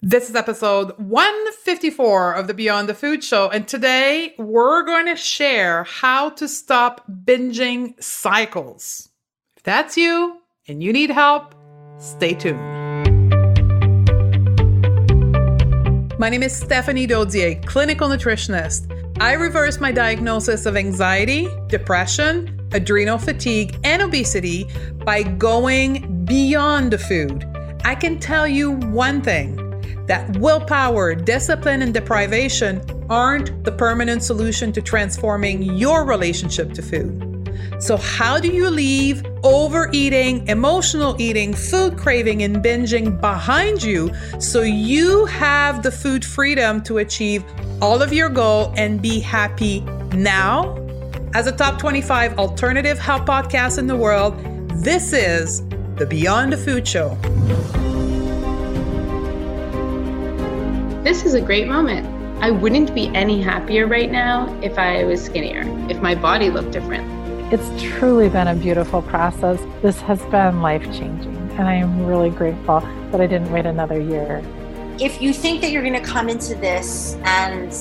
This is episode 154 of the Beyond the Food Show, and today we're going to share how to stop binging cycles. If that's you and you need help, stay tuned. My name is Stephanie Dodier, clinical nutritionist. I reversed my diagnosis of anxiety, depression, adrenal fatigue, and obesity by going beyond the food. I can tell you one thing, that willpower, discipline, and deprivation aren't the permanent solution to transforming your relationship to food. So how do you leave overeating, emotional eating, food craving, and binging behind you so you have the food freedom to achieve all of your goal and be happy now? As a top 25 alternative health podcast in the world, this is the Beyond the Food Show. This is a great moment. I wouldn't be any happier right now if I was skinnier, if my body looked different. It's truly been a beautiful process. This has been life-changing, and I am really grateful that I didn't wait another year. If you think that you're going to come into this and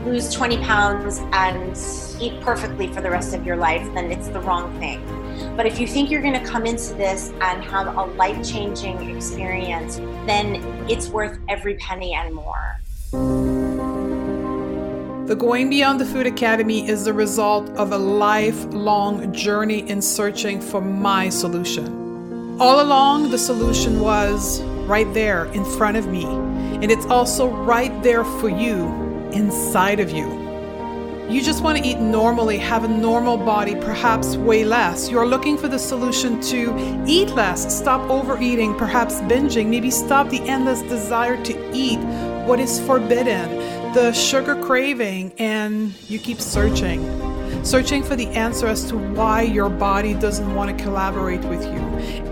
lose 20 pounds and eat perfectly for the rest of your life, then it's the wrong thing. But if you think you're going to come into this and have a life-changing experience, then it's worth every penny and more. The Going Beyond the Food Academy is the result of a lifelong journey in searching for my solution. All along, the solution was right there in front of me, and it's also right there for you, inside of you. You just want to eat normally, have a normal body, perhaps weigh less. You're looking for the solution to eat less, stop overeating, perhaps binging, maybe stop the endless desire to eat what is forbidden, the sugar craving, and you keep searching for the answer as to why your body doesn't want to collaborate with you.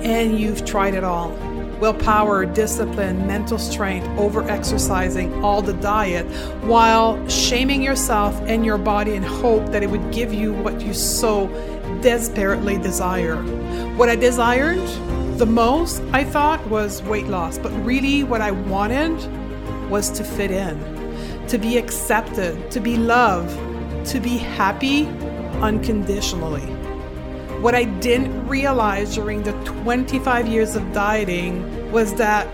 And you've tried it all. Willpower, discipline, mental strength, over-exercising, all the diet, while shaming yourself and your body in hope that it would give you what you so desperately desire. What I desired the most, I thought, was weight loss, but really what I wanted was to fit in, to be accepted, to be loved, to be happy unconditionally. What I didn't realize during the 25 years of dieting was that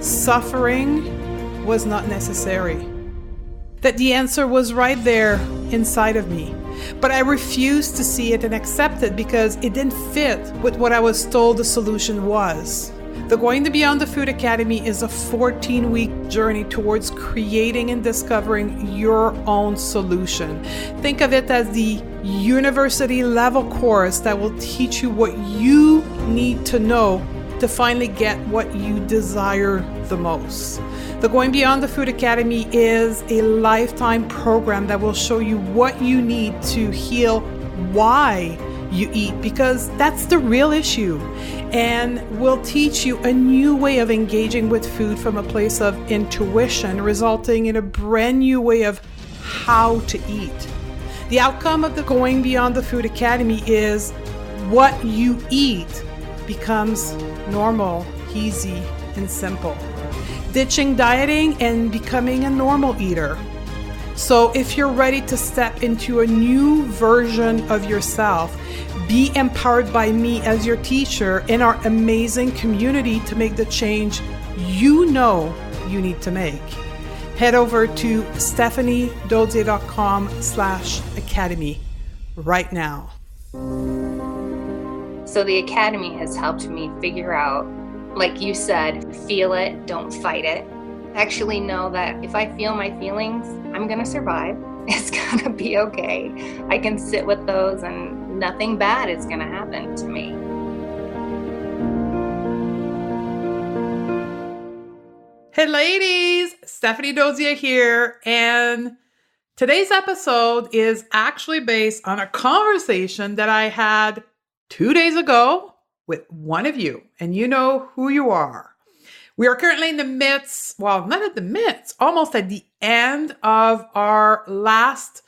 suffering was not necessary. That the answer was right there inside of me. But I refused to see it and accept it because it didn't fit with what I was told the solution was. The Going Beyond the Food Academy is a 14-week journey towards creating and discovering your own solution. Think of it as the university level course that will teach you what you need to know to finally get what you desire the most. The Going Beyond the Food Academy is a lifetime program that will show you what you need to heal why you eat, because that's the real issue, and will teach you a new way of engaging with food from a place of intuition, resulting in a brand new way of how to eat. The outcome of the Going Beyond the Food Academy is what you eat becomes normal, easy, and simple. Ditching dieting and becoming a normal eater. So if you're ready to step into a new version of yourself, be empowered by me as your teacher in our amazing community to make the change you know you need to make, head over to stephaniedodier.com/academy right now. So the Academy has helped me figure out, like you said, feel it, don't fight it. Actually know that if I feel my feelings, I'm going to survive. It's going to be okay. I can sit with those and nothing bad is going to happen to me. Hey ladies, Stephanie Dodier here, and today's episode is actually based on a conversation that I had 2 days ago with one of you, and you know who you are. We are currently in the midst, well, not at the midst, almost at the end of our last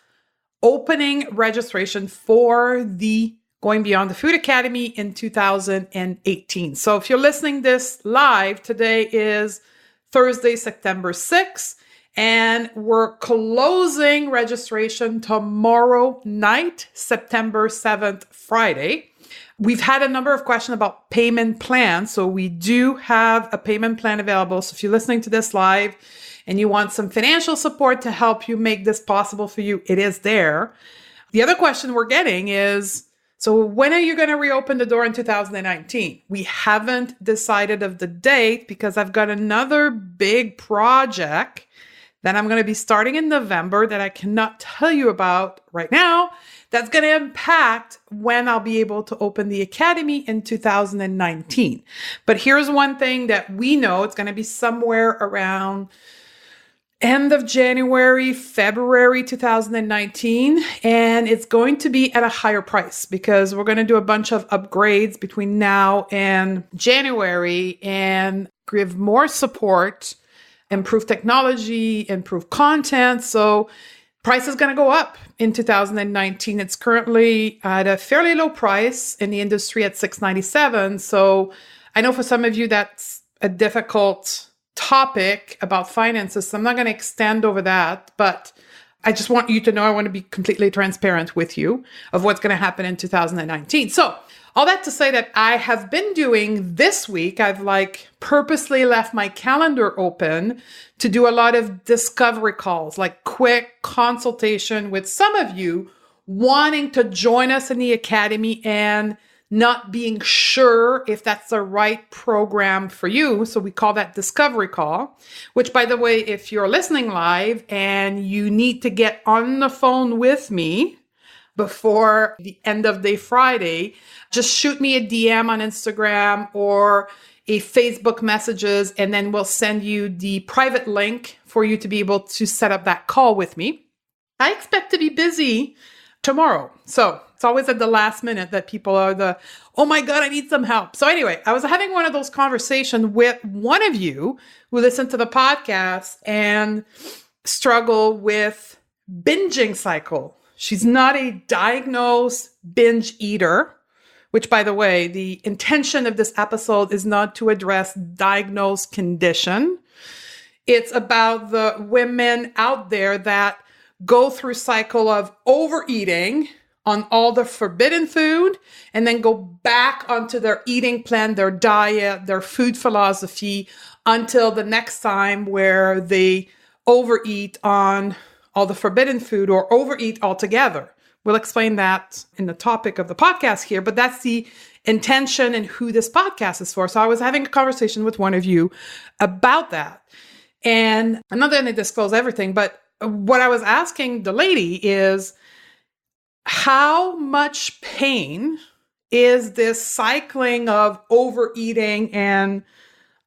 opening registration for the Going Beyond the Food Academy in 2018. So if you're listening this live, today is Thursday, September 6th. And we're closing registration tomorrow night, September 7th, Friday. We've had a number of questions about payment plans. So we do have a payment plan available. So if you're listening to this live and you want some financial support to help you make this possible for you, it is there. The other question we're getting is, so when are you going to reopen the door in 2019? We haven't decided of the date because I've got another big project that I'm going to be starting in November that I cannot tell you about right now. That's going to impact when I'll be able to open the academy in 2019. But here's one thing that we know, it's going to be somewhere around end of January, February 2019, and it's going to be at a higher price because we're going to do a bunch of upgrades between now and January and give more support, improve technology, improve content. So price is going to go up in 2019. It's currently at a fairly low price in the industry at $697. So I know for some of you that's a difficult topic about finances. So I'm not going to extend over that, but I just want you to know, I want to be completely transparent with you of what's going to happen in 2019. So all that to say that I have been doing this week, I've purposely left my calendar open to do a lot of discovery calls, like quick consultation with some of you wanting to join us in the academy and not being sure if that's the right program for you. So we call that discovery call, which, by the way, if you're listening live and you need to get on the phone with me before the end of day Friday, just shoot me a DM on Instagram or a Facebook messages, and then we'll send you the private link for you to be able to set up that call with me. I expect to be busy tomorrow. So it's always at the last minute that people are oh my God, I need some help. So anyway, I was having one of those conversations with one of you who listened to the podcast and struggle with binging cycle. She's not a diagnosed binge eater, which, by the way, the intention of this episode is not to address diagnosed condition. It's about the women out there that go through cycle of overeating on all the forbidden food and then go back onto their eating plan, their diet, their food philosophy until the next time where they overeat on all the forbidden food or overeat altogether. We'll explain that in the topic of the podcast here, but that's the intention and who this podcast is for. So I was having a conversation with one of you about that. And I'm not going to disclose everything, but what I was asking the lady is, how much pain is this cycling of overeating and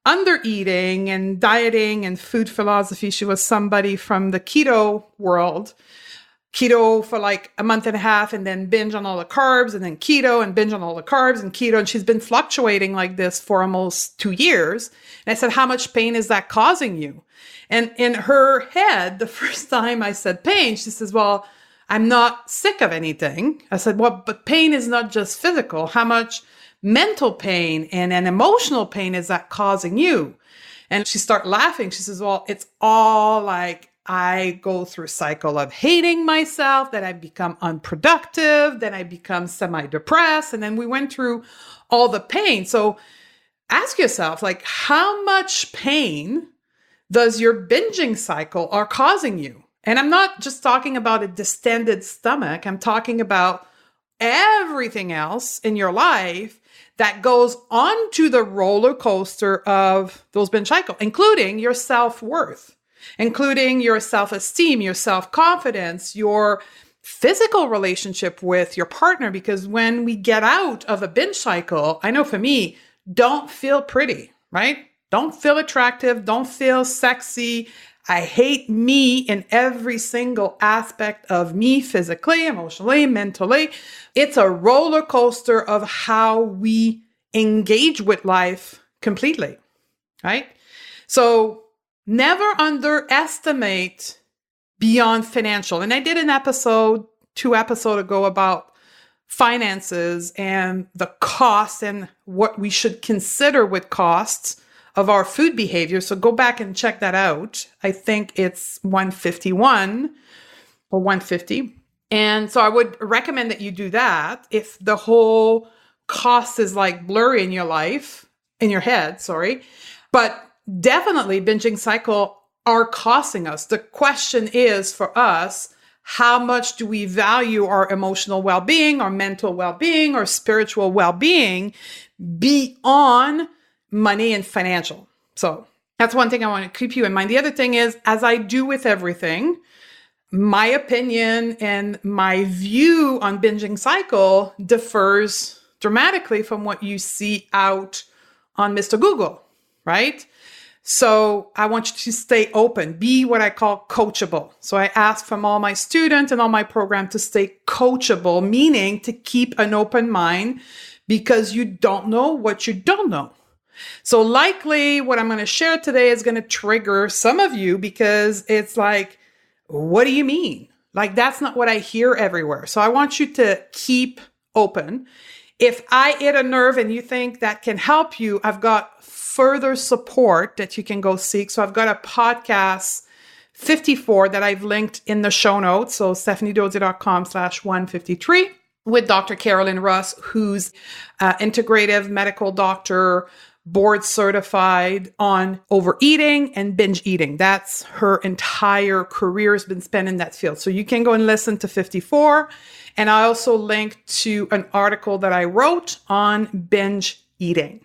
undereating and dieting and food philosophy? She was somebody from the keto world. Keto for a month and a half and then binge on all the carbs and then keto and binge on all the carbs and keto. And she's been fluctuating like this for almost 2 years. And I said, how much pain is that causing you? And in her head, the first time I said pain, she says, well, I'm not sick of anything. I said, well, but pain is not just physical. How much mental pain and emotional pain is that causing you? And she started laughing. She says, well, it's all I go through a cycle of hating myself, then I become unproductive, then I become semi-depressed. And then we went through all the pain. So ask yourself, how much pain does your binging cycle are causing you? And I'm not just talking about a distended stomach. I'm talking about everything else in your life that goes onto the roller coaster of those binge cycles, including your self-worth, including your self-esteem, your self-confidence, your physical relationship with your partner. Because when we get out of a binge cycle, I know for me, don't feel pretty, right? Don't feel attractive. Don't feel sexy. I hate me in every single aspect of me, physically, emotionally, mentally. It's a roller coaster of how we engage with life completely, right? So never underestimate beyond financial. And I did an episode 2 episodes ago about finances and the cost and what we should consider with costs of our food behavior. So go back and check that out. I think it's 151 or 150. And so I would recommend that you do that if the whole cost is like blurry in your life, in your head, sorry. But definitely binging cycle are costing us. The question is for us, how much do we value our emotional well-being, our mental well-being, our spiritual well-being beyond money and financial? So that's one thing I want to keep you in mind. The other thing is, as I do with everything, my opinion and my view on binging cycle differs dramatically from what you see out on Mr. Google, right? So I want you to stay open, be what I call coachable. So I ask from all my students and all my program to stay coachable, meaning to keep an open mind because you don't know what you don't know. So likely what I'm going to share today is going to trigger some of you because it's like, what do you mean? Like, that's not what I hear everywhere. So I want you to keep open. If I hit a nerve and you think that can help you, I've got further support that you can go seek. So I've got a podcast 54 that I've linked in the show notes. So stephaniedozzi.com/153 with Dr. Carolyn Russ, who's integrative medical doctor, board certified on overeating and binge eating. That's her entire career has been spent in that field. So you can go and listen to 54. And I also linked to an article that I wrote on binge eating.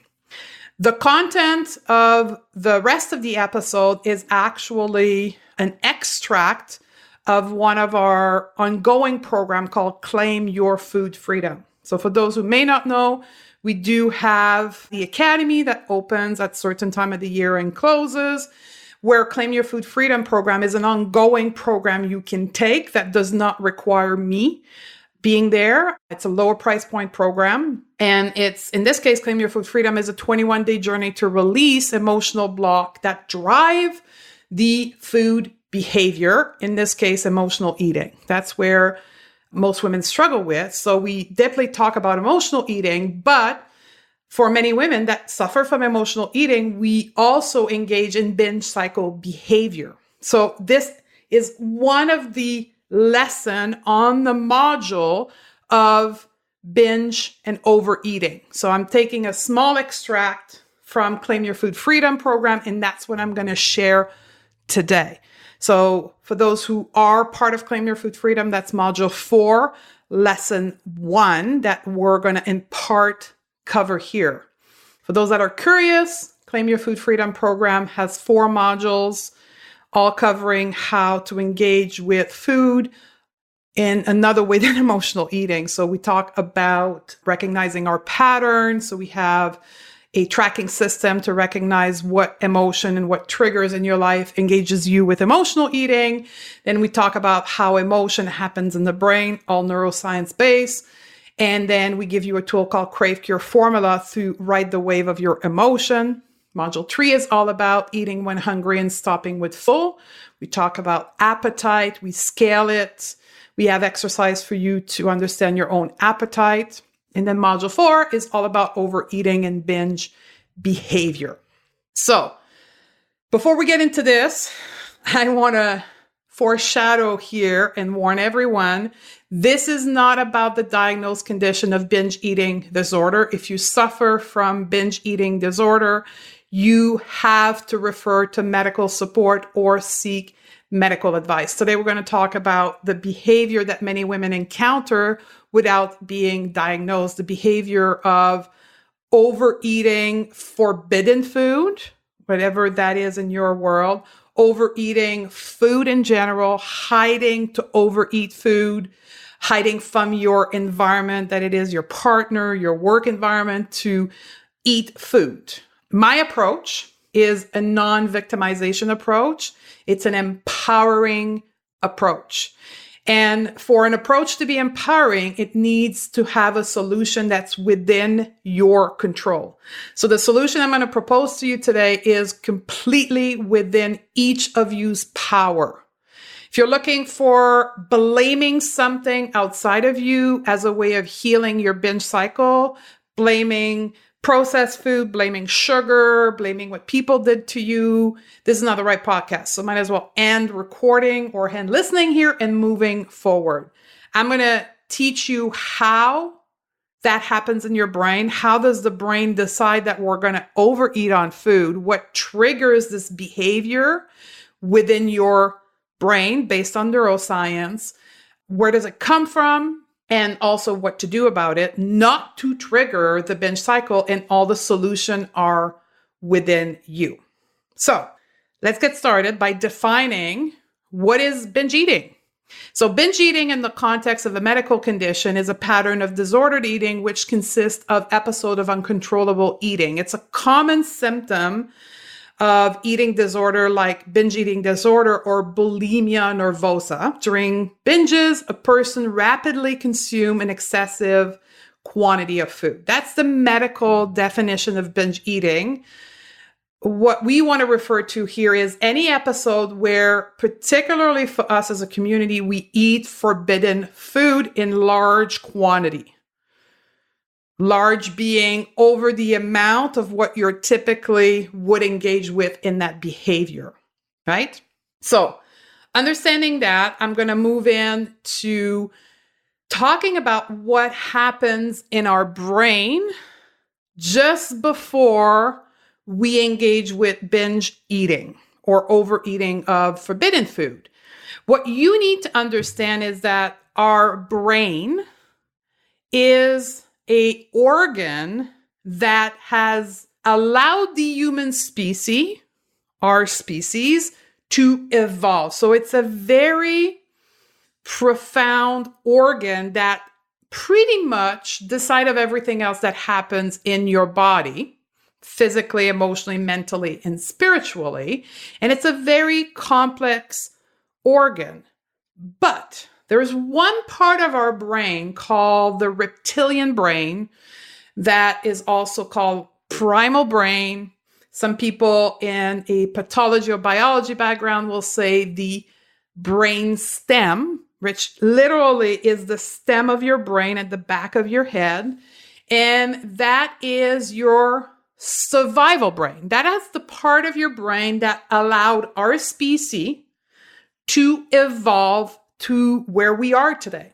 The content of the rest of the episode is actually an extract of one of our ongoing program called Claim Your Food Freedom. So for those who may not know, we do have the academy that opens at a certain time of the year and closes, where Claim Your Food Freedom program is an ongoing program you can take that does not require me being there. It's a lower price point program. And it's, in this case, Claim Your Food Freedom is a 21-day journey to release emotional block that drive the food behavior, in this case, emotional eating. That's where most women struggle with. So we definitely talk about emotional eating, but for many women that suffer from emotional eating, we also engage in binge cycle behavior. So this is one of the lesson on the module of binge and overeating. So I'm taking a small extract from Claim Your Food Freedom program, and that's what I'm going to share today. So for those who are part of Claim Your Food Freedom, that's module 4, lesson 1 that we're going to in part cover here. For those that are curious, Claim Your Food Freedom program has 4 modules, all covering how to engage with food in another way than emotional eating. So we talk about recognizing our patterns. So we have a tracking system to recognize what emotion and what triggers in your life engages you with emotional eating. Then we talk about how emotion happens in the brain, all neuroscience based. And then we give you a tool called Crave Cure Formula to ride the wave of your emotion. Module 3 is all about eating when hungry and stopping with full. We talk about appetite. We scale it. We have exercise for you to understand your own appetite. And then module 4 is all about overeating and binge behavior. So before we get into this, I want to foreshadow here and warn everyone, this is not about the diagnosed condition of binge eating disorder. If you suffer from binge eating disorder, you have to refer to medical support or seek medical advice. Today, we're going to talk about the behavior that many women encounter without being diagnosed, the behavior of overeating forbidden food, whatever that is in your world, overeating food in general, hiding to overeat food, hiding from your environment, that it is your partner, your work environment, to eat food. My approach is a non-victimization approach. It's an empowering approach. And for an approach to be empowering, it needs to have a solution that's within your control. So the solution I'm going to propose to you today is completely within each of you's power. If you're looking for blaming something outside of you as a way of healing your binge cycle, blaming processed food, blaming sugar, blaming what people did to you, this is not the right podcast. So might as well end recording or end listening here and moving forward. I'm going to teach you how that happens in your brain. How does the brain decide that we're going to overeat on food? What triggers this behavior within your brain based on neuroscience? Where does it come from? And also what to do about it, not to trigger the binge cycle, and all the solutions are within you. So let's get started by defining what is binge eating. So binge eating in the context of a medical condition is a pattern of disordered eating, which consists of episodes of uncontrollable eating. It's a common symptom of eating disorder like binge eating disorder or bulimia nervosa. During binges, a person rapidly consumes an excessive quantity of food. That's the medical definition of binge eating. What we want to refer to here is any episode where, particularly for us as a community, we eat forbidden food in large quantity. Large being over the amount of what you're typically would engage with in that behavior, right? So understanding that, I'm going to move into talking about what happens in our brain just before we engage with binge eating or overeating of forbidden food. What you need to understand is that our brain is an organ that has allowed the human species, our species, to evolve. So it's a very profound organ that pretty much decides of everything else that happens in your body, physically, emotionally, mentally, and spiritually. And it's a very complex organ. But there's one part of our brain called the reptilian brain that is also called primal brain. Some people in a pathology or biology background will say the brain stem, which literally is the stem of your brain at the back of your head. And that is your survival brain. That is the part of your brain that allowed our species to evolve to where we are today.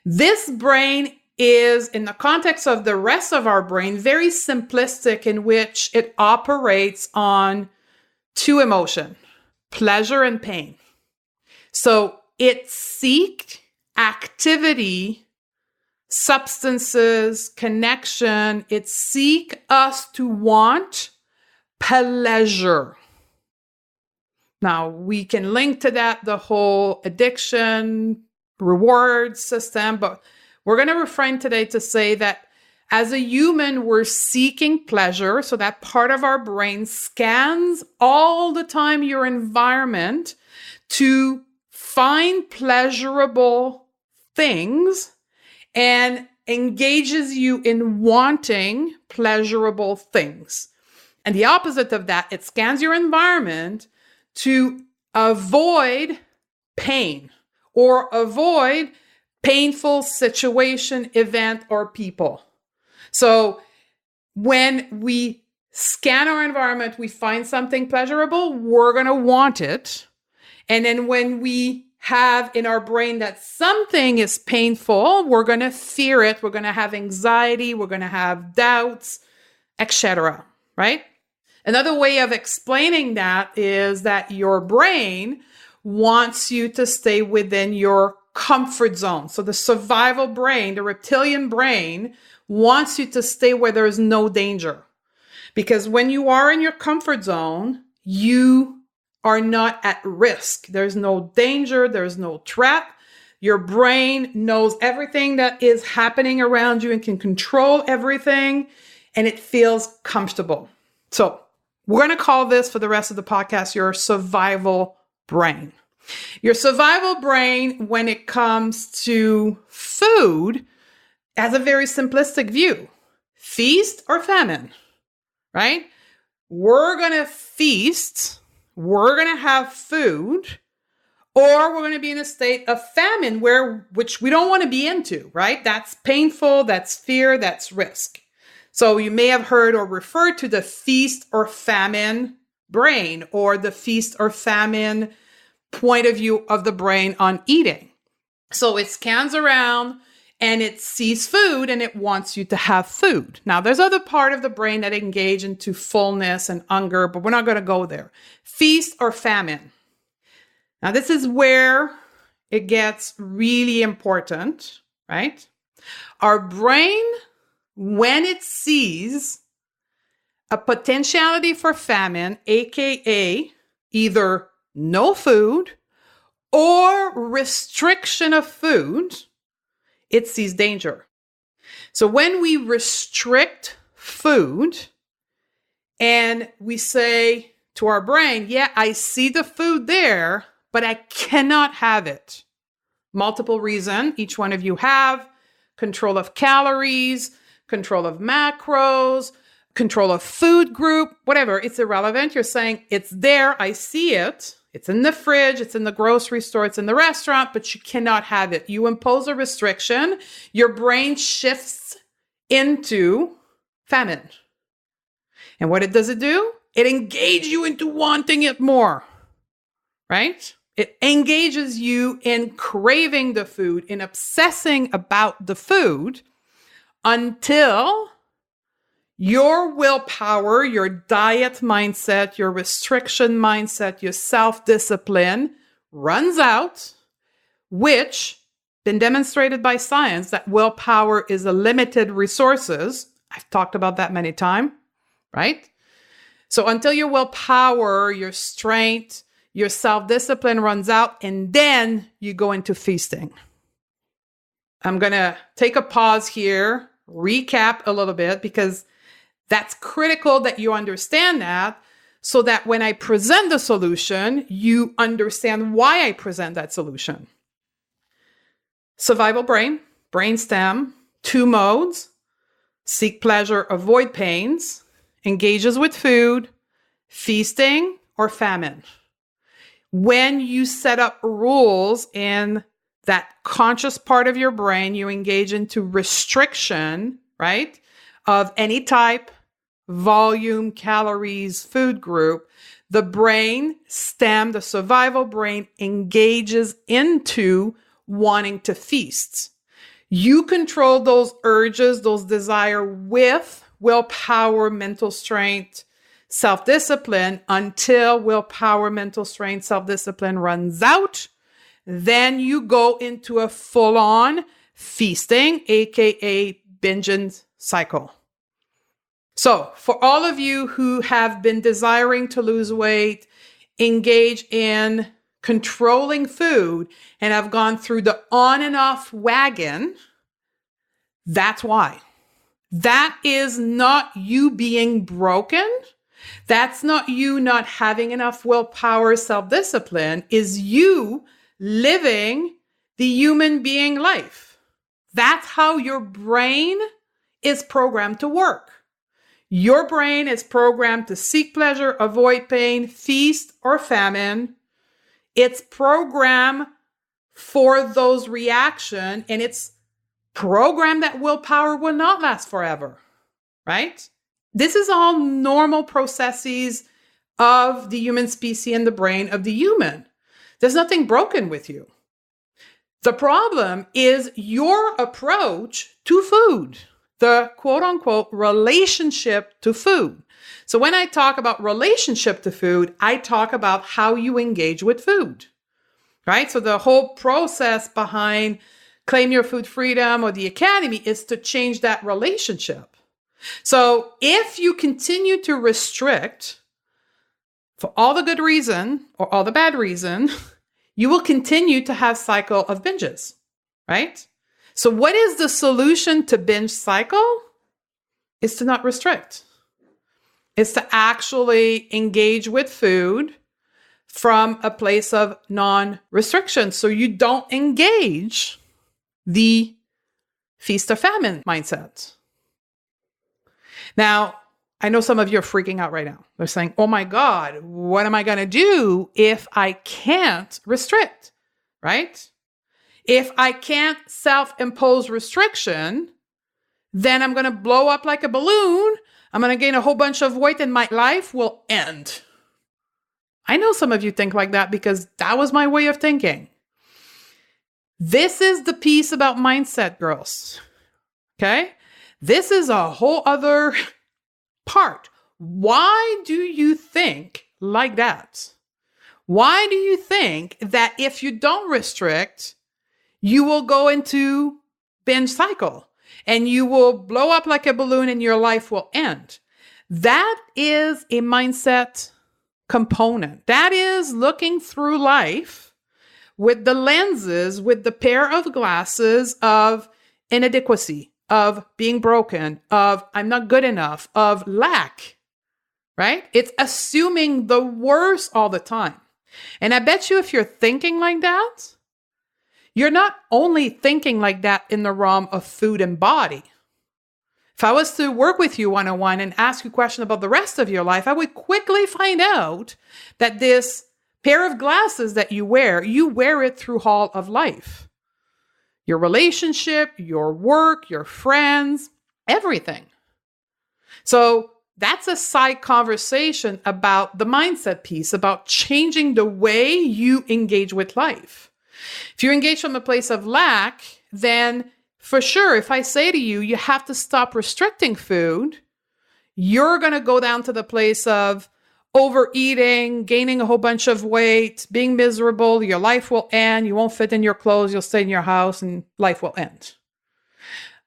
This brain is, in the context of the rest of our brain, very simplistic, in which it operates on two emotions, pleasure and pain. So it seeks activity, substances, connection. It seeks us to want pleasure. Now, we can link to that the whole addiction, reward system, but we're going to refrain today to say that as a human, we're seeking pleasure. So that part of our brain scans all the time your environment to find pleasurable things and engages you in wanting pleasurable things. And the opposite of that, it scans your environment to avoid pain or avoid painful situation, event, or people. So when we scan our environment, we find something pleasurable, we're going to want it. And then when we have in our brain that something is painful, we're going to fear it. We're going to have anxiety. We're going to have doubts, etc. Right? Another way of explaining that is that your brain wants you to stay within your comfort zone. So the survival brain, the reptilian brain, wants you to stay where there is no danger. Because when you are in your comfort zone, you are not at risk. There's no danger. There's no threat. Your brain knows everything that is happening around you and can control everything, and it feels comfortable. So we're going to call this, for the rest of the podcast, your survival brain. Your survival brain, when it comes to food, has a very simplistic view. Feast or famine, right? We're going to feast, we're going to have food, or we're going to be in a state of famine which we don't want to be into, right? That's painful, that's fear, that's risk. So you may have heard or referred to the feast or famine brain, or the feast or famine point of view of the brain on eating. So it scans around and it sees food and it wants you to have food. Now, there's other part of the brain that engage into fullness and hunger, but we're not going to go there. Feast or famine. Now, this is where it gets really important, right? Our brain, when it sees a potentiality for famine, aka either no food or restriction of food, it sees danger. So when we restrict food and we say to our brain, yeah, I see the food there, but I cannot have it. Multiple reasons. Each one of you have control of calories, control of macros, control of food group, whatever. It's irrelevant. You're saying it's there. I see it. It's in the fridge. It's in the grocery store. It's in the restaurant, but you cannot have it. You impose a restriction. Your brain shifts into famine. And what does it do? It engages you into wanting it more, right? It engages you in craving the food, in obsessing about the food until your willpower, your diet mindset, your restriction mindset, your self-discipline runs out, which been demonstrated by science that willpower is a limited resources. I've talked about that many times, right? So until your willpower, your strength, your self-discipline runs out, and then you go into feasting. I'm going to take a pause here, recap a little bit, because that's critical that you understand that, so that when I present the solution, you understand why I present that solution. Survival brain, brainstem, 2 modes: seek pleasure, avoid pains, engages with food, feasting, or famine. When you set up rules in that conscious part of your brain, you engage into restriction, right, of any type, volume, calories, food group, the brain stem, the survival brain, engages into wanting to feast. You control those urges, those desires with willpower, mental strength, self-discipline until willpower, mental strength, self-discipline runs out. Then you go into a full-on feasting, aka binging cycle. So for all of you who have been desiring to lose weight, engage in controlling food, and have gone through the on and off wagon, that's why. That is not you being broken. That's not you not having enough willpower, self-discipline. Is you living the human being life. That's how your brain is programmed to work. Your brain is programmed to seek pleasure, avoid pain, feast, or famine. It's programmed for those reactions, and it's programmed that willpower will not last forever, right? This is all normal processes of the human species and the brain of the human. There's nothing broken with you. The problem is your approach to food, the quote unquote relationship to food. So when I talk about relationship to food, I talk about how you engage with food, right? So the whole process behind Claim Your Food Freedom or the Academy is to change that relationship. So if you continue to restrict for all the good reason or all the bad reason, you will continue to have cycle of binges, right? So what is the solution to binge cycle? Is to not restrict. It's to actually engage with food from a place of non-restriction. So you don't engage the feast or famine mindset. Now, I know some of you are freaking out right now. They're saying, oh my God, what am I going to do if I can't restrict, right? If I can't self-impose restriction, then I'm going to blow up like a balloon. I'm going to gain a whole bunch of weight and my life will end. I know some of you think like that because that was my way of thinking. This is the piece about mindset, girls. Okay? This is a whole other part. Why do you think like that? Why do you think that if you don't restrict, you will go into binge cycle and you will blow up like a balloon and your life will end? That is a mindset component. That is looking through life with the lenses, with the pair of glasses of inadequacy, of being broken, of I'm not good enough, of lack, right? It's assuming the worst all the time. And I bet you if you're thinking like that, you're not only thinking like that in the realm of food and body. If I was to work with you one-on-one and ask you a question about the rest of your life, I would quickly find out that this pair of glasses that you wear it through all of life. Your relationship, your work, your friends, everything. So that's a side conversation about the mindset piece, about changing the way you engage with life. If you engage from a place of lack, then for sure, if I say to you, you have to stop restricting food, you're going to go down to the place of overeating, gaining a whole bunch of weight, being miserable, your life will end, you won't fit in your clothes, you'll stay in your house, and life will end.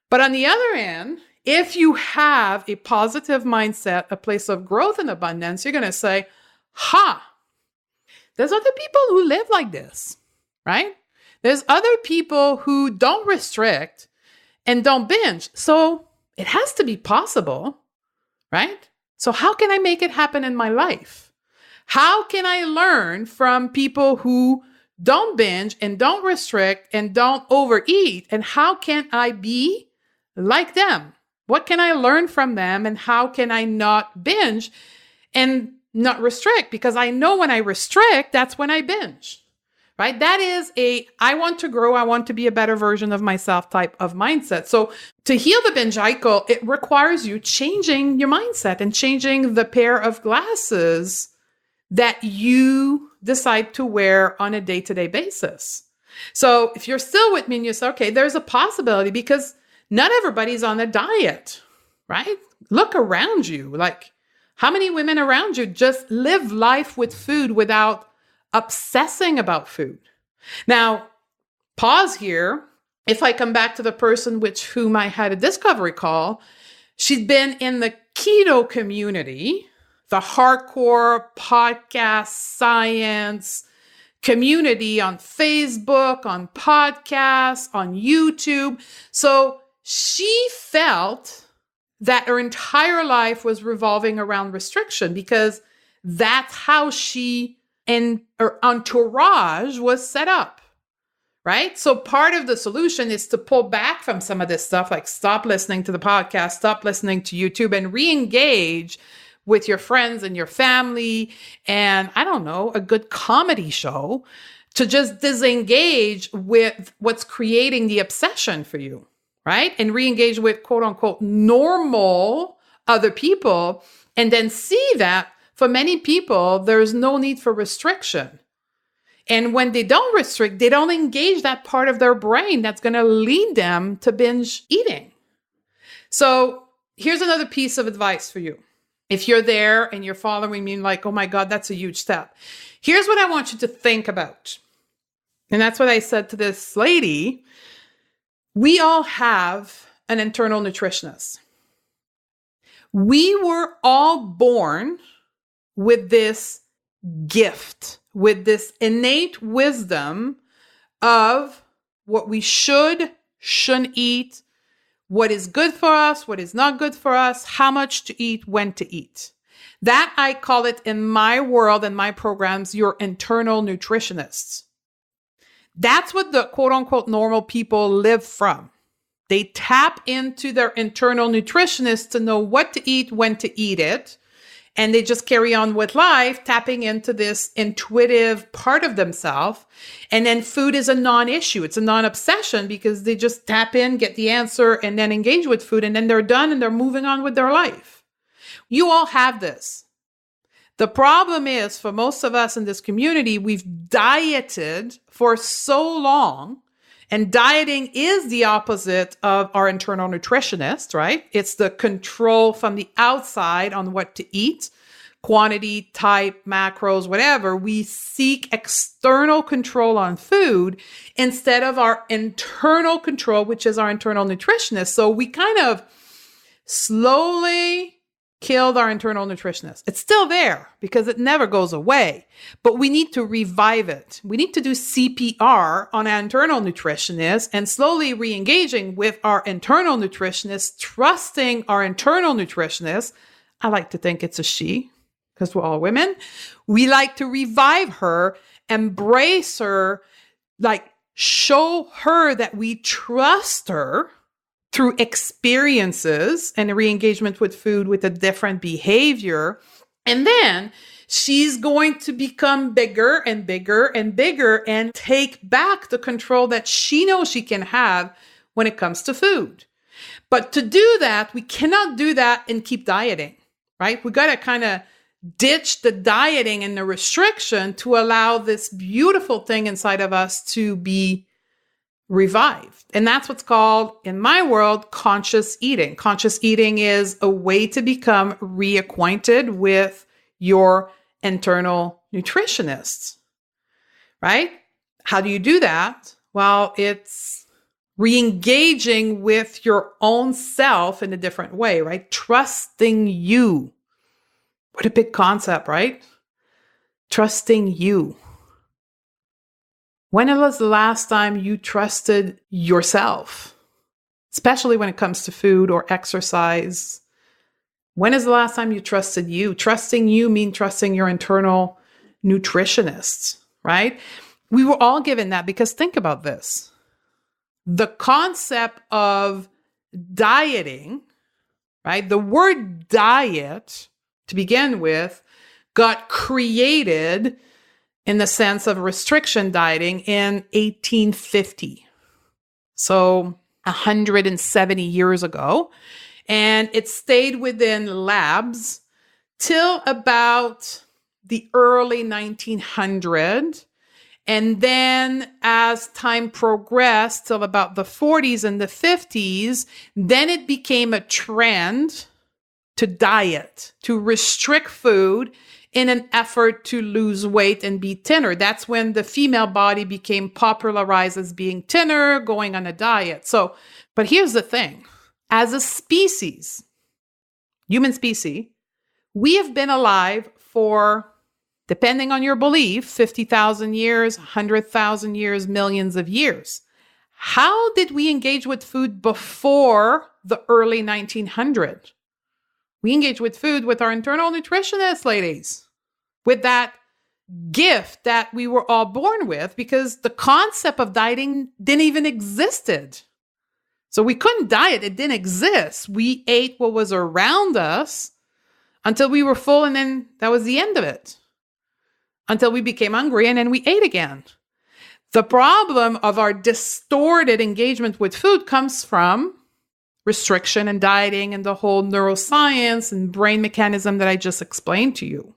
But on the other hand, if you have a positive mindset, a place of growth and abundance, you're going to say, there's other people who live like this, right? There's other people who don't restrict and don't binge. So it has to be possible, right? So how can I make it happen in my life? How can I learn from people who don't binge and don't restrict and don't overeat? And how can I be like them? What can I learn from them? And how can I not binge and not restrict? Because I know when I restrict, that's when I binge. Right? That is I want to grow, I want to be a better version of myself type of mindset. So to heal the binge cycle, it requires you changing your mindset and changing the pair of glasses that you decide to wear on a day-to-day basis. So if you're still with me and you say, okay, there's a possibility because not everybody's on a diet, right? Look around you. Like how many women around you just live life with food without obsessing about food? Now, pause here. If I come back to the person with whom I had a discovery call, she'd been in the keto community, the hardcore podcast science community on Facebook, on podcasts, on YouTube. So she felt that her entire life was revolving around restriction because that's how she and her entourage was set up, right? So part of the solution is to pull back from some of this stuff, like stop listening to the podcast, stop listening to YouTube, and re-engage with your friends and your family and, I don't know, a good comedy show to just disengage with what's creating the obsession for you, right? And re-engage with quote unquote normal other people and then see that for many people, there's no need for restriction. And when they don't restrict, they don't engage that part of their brain that's going to lead them to binge eating. So here's another piece of advice for you. If you're there and you're following me like, oh my God, that's a huge step. Here's what I want you to think about. And that's what I said to this lady. We all have an internal nutritionist. We were all born with this gift, with this innate wisdom of what we shouldn't eat, what is good for us, what is not good for us, how much to eat, when to eat. That I call it in my world and my programs, your internal nutritionists. That's what the quote unquote normal people live from. They tap into their internal nutritionist to know what to eat, when to eat it, and they just carry on with life, tapping into this intuitive part of themselves. And then food is a non-issue. It's a non-obsession because they just tap in, get the answer, and then engage with food. And then they're done and they're moving on with their life. You all have this. The problem is, for most of us in this community, we've dieted for so long. And dieting is the opposite of our internal nutritionist, right? It's the control from the outside on what to eat, quantity, type, macros, whatever. We seek external control on food instead of our internal control, which is our internal nutritionist. So we kind of slowly killed our internal nutritionist. It's still there because it never goes away, but we need to revive it. We need to do CPR on our internal nutritionist and slowly re-engaging with our internal nutritionist, trusting our internal nutritionist. I like to think it's a she because we're all women. We like to revive her, embrace her, like show her that we trust her through experiences and re-engagement with food with a different behavior. And then she's going to become bigger and bigger and bigger and take back the control that she knows she can have when it comes to food. But to do that, we cannot do that and keep dieting, right? We got to kind of ditch the dieting and the restriction to allow this beautiful thing inside of us to be revived. And that's what's called, in my world, conscious eating. Conscious eating is a way to become reacquainted with your internal nutritionist, right? How do you do that? Well, it's re-engaging with your own self in a different way, right? Trusting you. What a big concept, right? Trusting you. When was the last time you trusted yourself, especially when it comes to food or exercise? When is the last time you trusted you? Trusting you means trusting your internal nutritionist, right? We were all given that because think about this. The concept of dieting, right? The word diet, to begin with, got created in the sense of restriction dieting in 1850. So 170 years ago. And it stayed within labs till about the early 1900s. And then as time progressed till about the 40s and the 50s, then it became a trend to diet, to restrict food in an effort to lose weight and be thinner. That's when the female body became popularized as being thinner, going on a diet. So, but here's the thing. As a species, human species, we have been alive for, depending on your belief, 50,000 years, 100,000 years, millions of years. How did we engage with food before the early 1900s? We engage with food with our internal nutritionist, ladies, with that gift that we were all born with, because the concept of dieting didn't even existed. So we couldn't diet. It didn't exist. We ate what was around us until we were full, and then that was the end of it. Until we became hungry, and then we ate again. The problem of our distorted engagement with food comes from restriction and dieting and the whole neuroscience and brain mechanism that I just explained to you.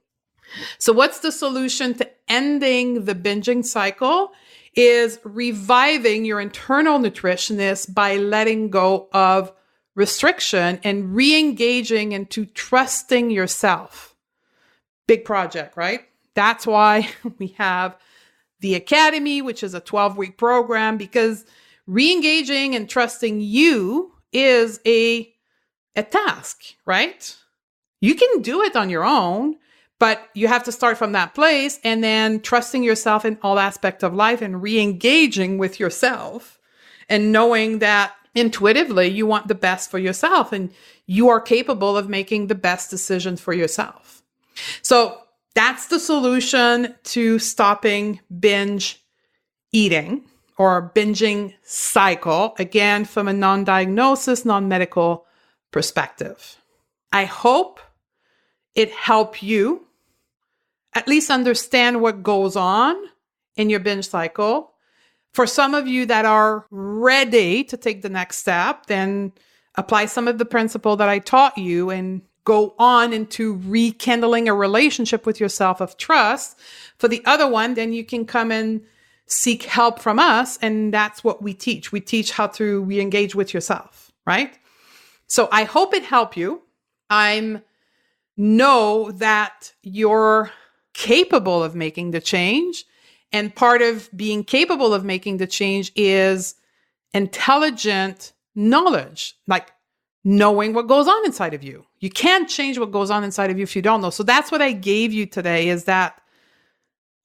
So what's the solution to ending the binging cycle? Is reviving your internal nutritionist by letting go of restriction and re-engaging into trusting yourself. Big project, right? That's why we have the Academy, which is a 12-week program, because re-engaging and trusting you is a task, right? You can do it on your own, but you have to start from that place and then trusting yourself in all aspects of life and re-engaging with yourself and knowing that intuitively you want the best for yourself and you are capable of making the best decisions for yourself. So that's the solution to stopping binge eating or binging cycle, again, from a non-diagnosis, non-medical perspective. I hope it help you at least understand what goes on in your binge cycle. For some of you that are ready to take the next step, then apply some of the principle that I taught you and go on into rekindling a relationship with yourself of trust. For the other one, then you can come and seek help from us. And that's what we teach. We teach how to re-engage with yourself, right? So I hope it helped you. I know that you're capable of making the change. And part of being capable of making the change is intelligent knowledge, like knowing what goes on inside of you. You can't change what goes on inside of you if you don't know. So that's what I gave you today, is that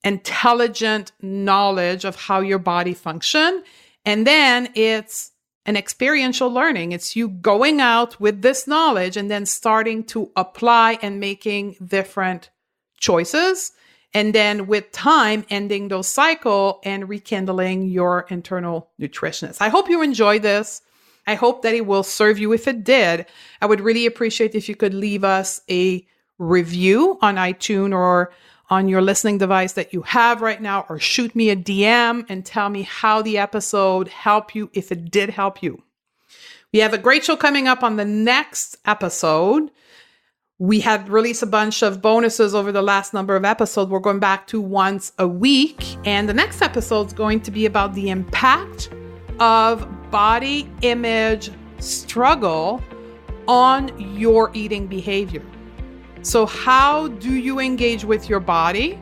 intelligent knowledge of how your body functions. And then it's an experiential learning. It's you going out with this knowledge and then starting to apply and making different choices. And then with time, ending those cycle and rekindling your internal nutritionist. I hope you enjoyed this. I hope that it will serve you. If it did, I would really appreciate if you could leave us a review on iTunes or on your listening device that you have right now, or shoot me a DM and tell me how the episode helped you, if it did help you. We have a great show coming up on the next episode. We had released a bunch of bonuses over the last number of episodes. We're going back to once a week. And the next episode is going to be about the impact of body image struggle on your eating behavior. So how do you engage with your body?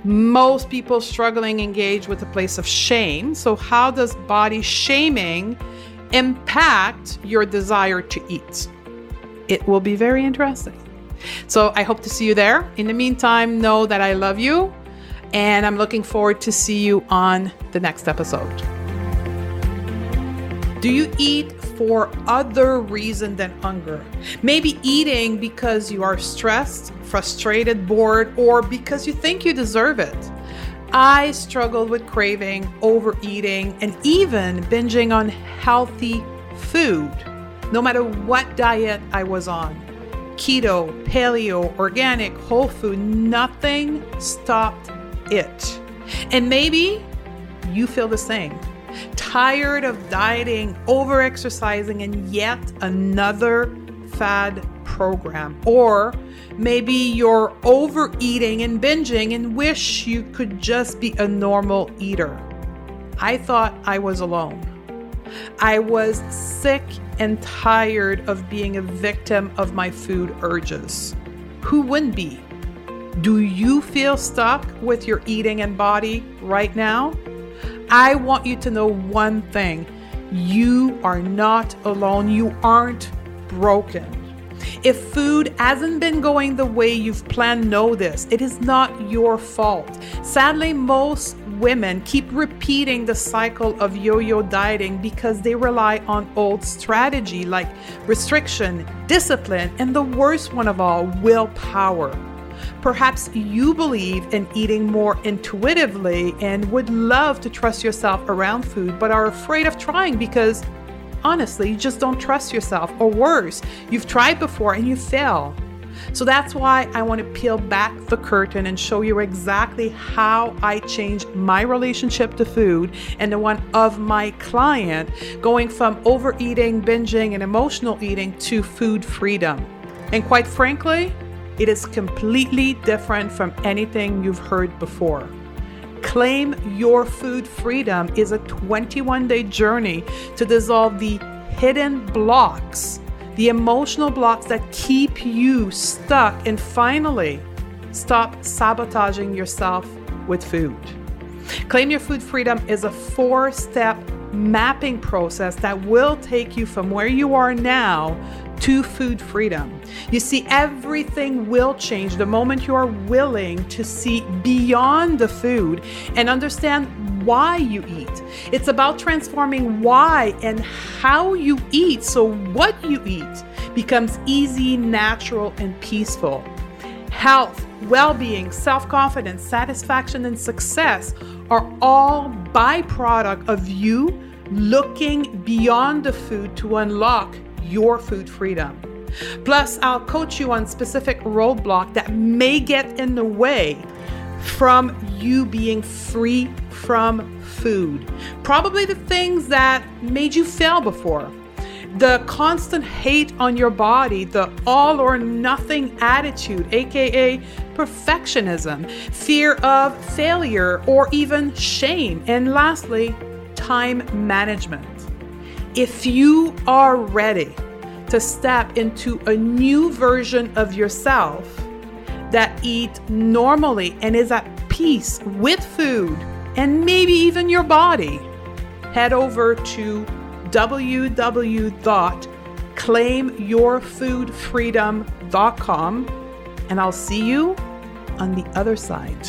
Most people struggling engage with a place of shame. So how does body shaming impact your desire to eat? It will be very interesting. So I hope to see you there. In the meantime, know that I love you, and I'm looking forward to see you on the next episode. Do you eat for other reason than hunger? Maybe eating because you are stressed, frustrated, bored, or because you think you deserve it. I struggled with craving, overeating, and even binging on healthy food, no matter what diet I was on. Keto, paleo, organic, whole food, nothing stopped it. And maybe you feel the same. Tired of dieting, over-exercising, and yet another fad program. Or maybe you're overeating and binging and wish you could just be a normal eater. I thought I was alone. I was sick and tired of being a victim of my food urges. Who wouldn't be? Do you feel stuck with your eating and body right now? I want you to know one thing. You are not alone. You aren't broken. If food hasn't been going the way you've planned, know this. It is not your fault. Sadly, most women keep repeating the cycle of yo-yo dieting because they rely on old strategy like restriction, discipline, and the worst one of all, willpower. Perhaps you believe in eating more intuitively and would love to trust yourself around food, but are afraid of trying because honestly, you just don't trust yourself, or worse, you've tried before and you fail. So that's why I want to peel back the curtain and show you exactly how I changed my relationship to food and the one of my client, going from overeating, binging, and emotional eating to food freedom. And quite frankly, it is completely different from anything you've heard before. Claim Your Food Freedom is a 21-day journey to dissolve the hidden blocks, the emotional blocks that keep you stuck, and finally stop sabotaging yourself with food. Claim Your Food Freedom is a 4-step mapping process that will take you from where you are now to food freedom. You see, everything will change the moment you are willing to see beyond the food and understand why you eat. It's about transforming why and how you eat so what you eat becomes easy, natural, and peaceful. Health, well-being, self-confidence, satisfaction, and success are all byproduct of you looking beyond the food to unlock your food freedom. Plus, I'll coach you on specific roadblocks that may get in the way from you being free from food. Probably the things that made you fail before. The constant hate on your body, the all or nothing attitude, aka perfectionism, fear of failure, or even shame. And lastly, time management. If you are ready to step into a new version of yourself that eats normally and is at peace with food and maybe even your body, head over to www.claimyourfoodfreedom.com and I'll see you on the other side.